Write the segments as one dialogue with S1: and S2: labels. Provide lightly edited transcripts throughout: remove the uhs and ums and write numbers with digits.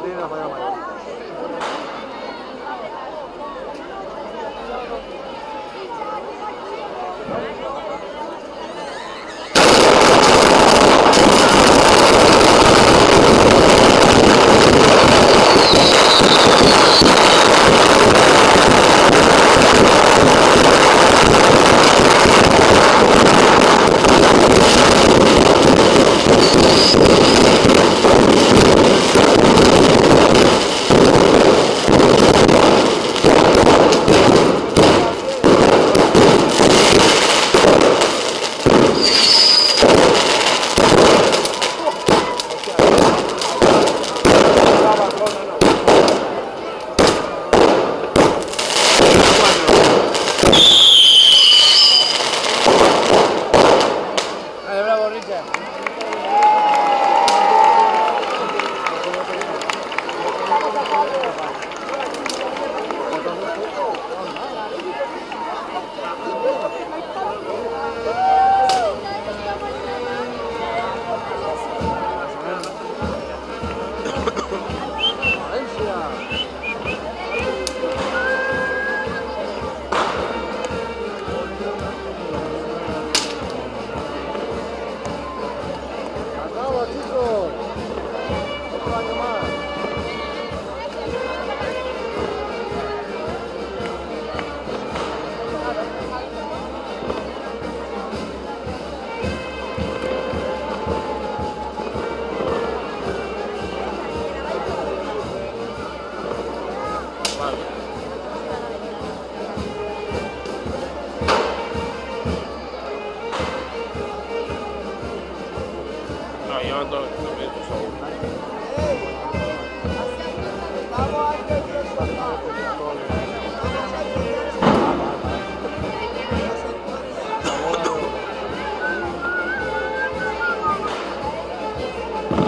S1: tiene la falla mayor.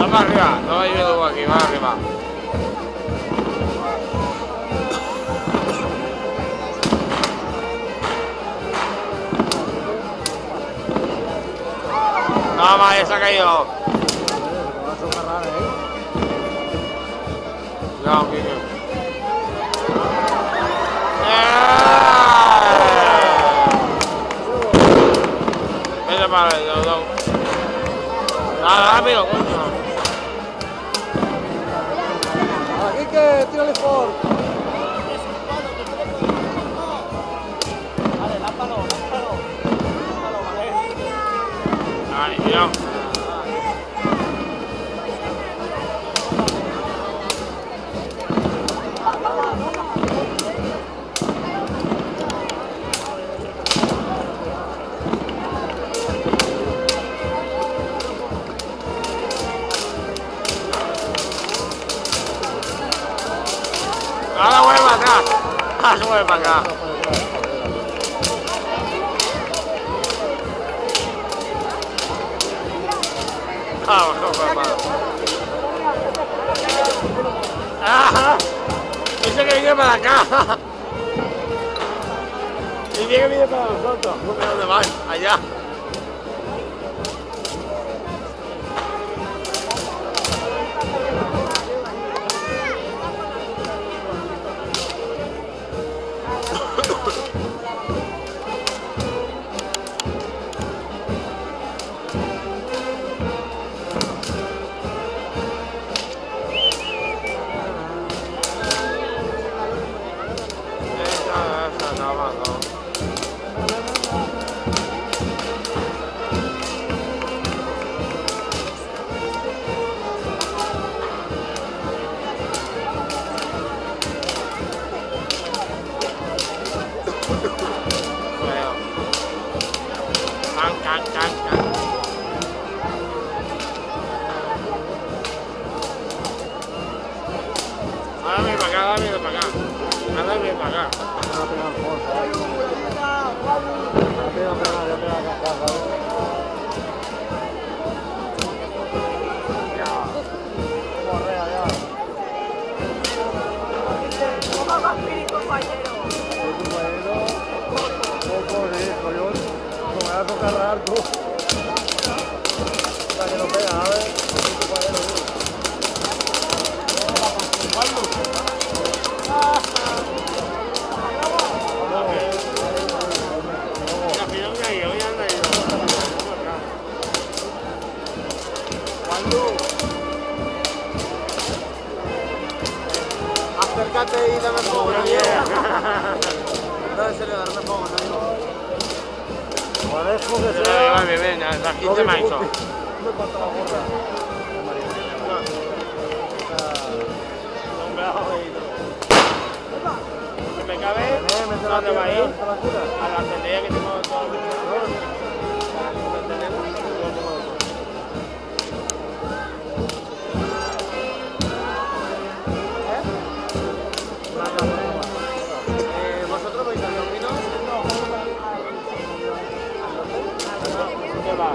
S2: Más arriba, no hay viendo aquí, más arriba. Nada más, ya se ha caído. No, Kike. Vete para el no. Nada, rápido, coño.
S1: Quique, tírale por.
S3: Vale, lámpalo, vale.
S2: Ay, Dios. Ahora vuelve para acá. Ahora vuelve para acá. Ajá. Dice que viene para acá. Y viene que viene para nosotros. ¿De dónde van? Allá. Ahora viene para acá, ahora viene para acá. Ahora viene para acá.
S1: a socarrar tú. Para que no pega, a ver. Acércate y dame fuego, ¿no? No, en serio, dame fuego, no digo. Parezco que sea...
S2: Vale, ven, la 15 me ha hecho.
S1: Me falta la gorra.
S2: ¿Me cabe? ¿Dónde va a ir? A la centella que tengo todo el mundo.
S1: ¿Vosotros vais a los vinos?
S2: ¿Qué va?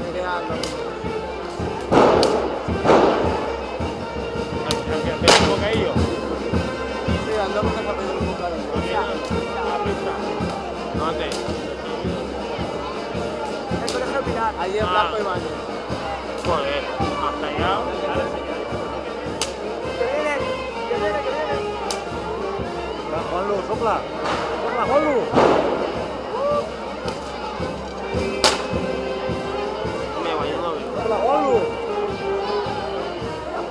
S1: Iré a los
S2: ¿Que pedí un bocadillo?
S1: Sí, andamos a pedir un bocadillo.
S2: ¿Dónde?
S1: El colegio Pilar. Allí en Blanco y Baño.
S2: Joder, hasta allá.
S1: ¡Que viene! ¡Que viene, que viene! Juanlu, sopla. ¡Sopla, Juanlu!
S2: Me voy a novio.
S1: ¡Sopla, Juanlu!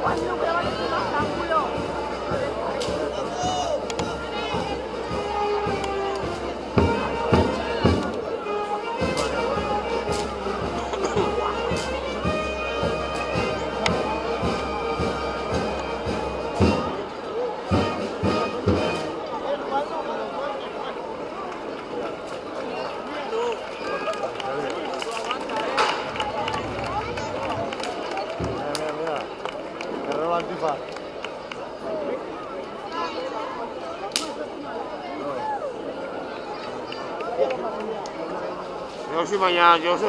S4: Juanlu, que vaya a ser más ángulo.
S1: Mira. Me roba antifaz.
S2: Yo soy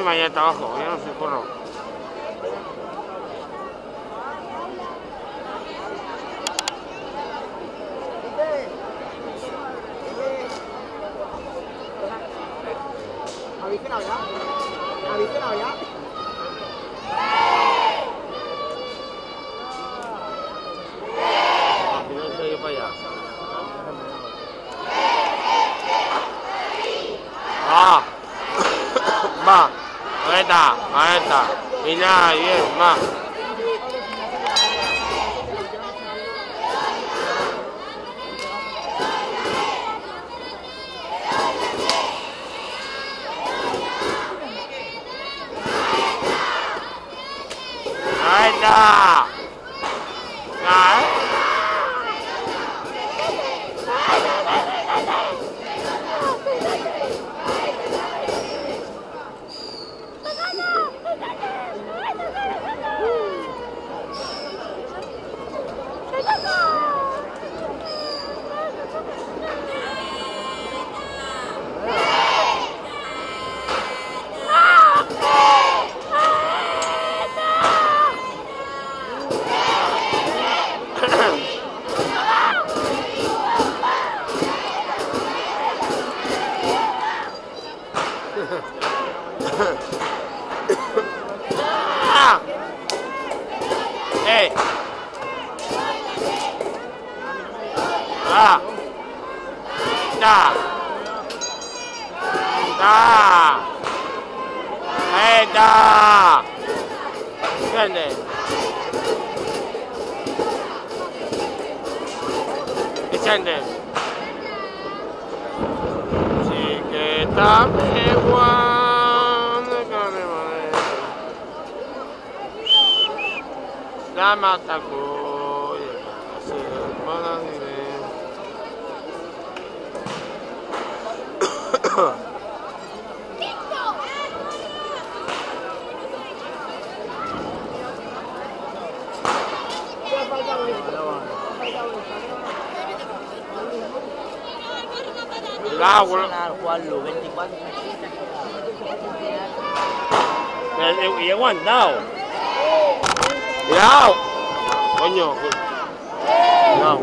S2: mañana trabajo, yo no soy curro.
S1: ¿Habéis cenado ya? ¿Habéis cenado ya?
S2: Si no sé yo para allá. ¡Ah! Va, ahí está. Y nada, bien, va. Ahí está. Ahí. ¡Ey! ¡Ah! ¡Da! ¡Da! ¡Ey, da! ¿Entiendes? ¿Entiendes? Chiquita me guarda con mi madre. La mata cuya, se para vivir. Cuidado,
S3: Juanlu, 24.
S2: y he aguantado. Cuidado. Coño. Cuidado.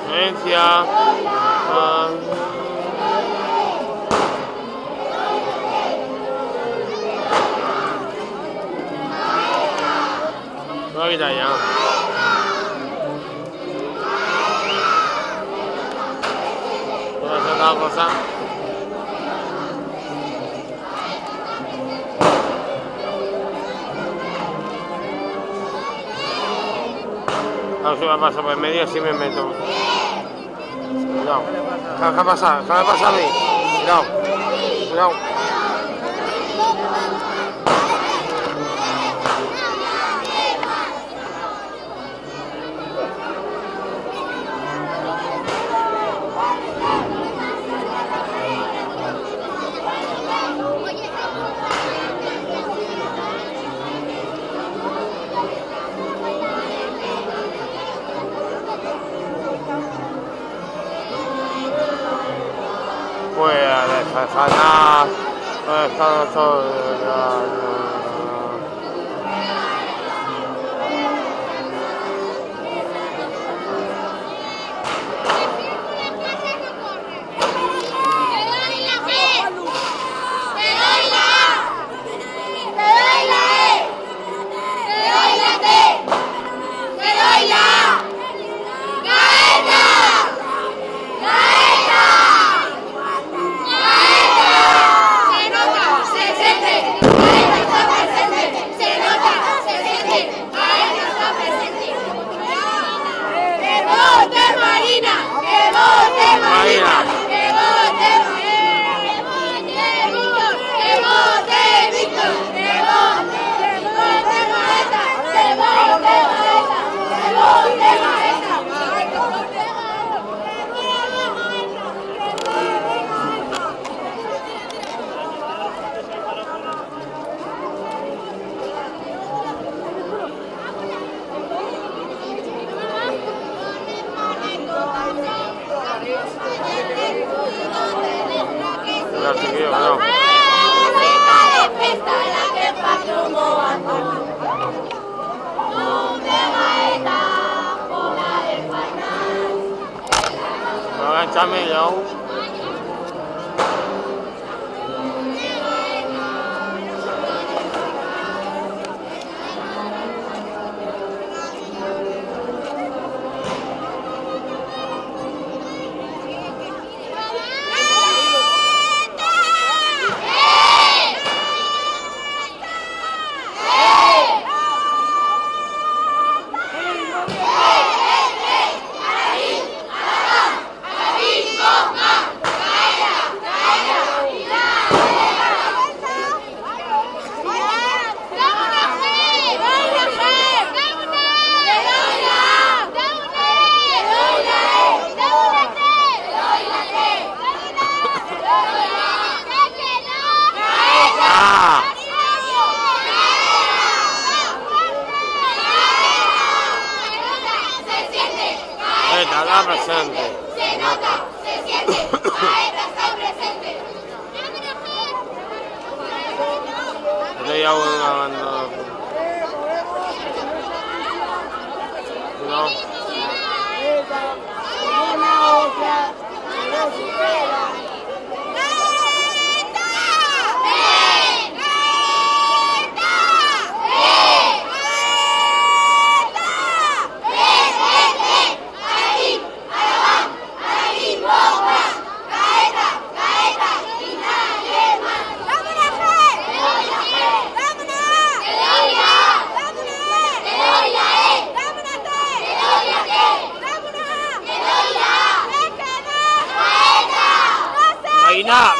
S2: Valencia. No voy a quitar ya. No me hace otra cosa. A ver si me pasa por el medio, si me meto. Cuidado. ¿Qué pasa? ¿Qué me pasa a mí? Cuidado. Cuidado. Pues a descansar todo.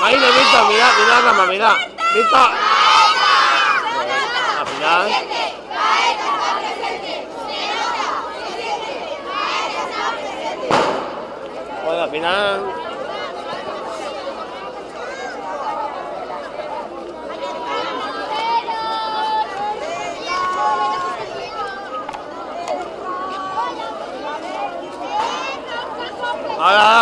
S2: Maína, Víctor, mira la cama, mira. Víctor. Al final. Bueno, al final. Ahora.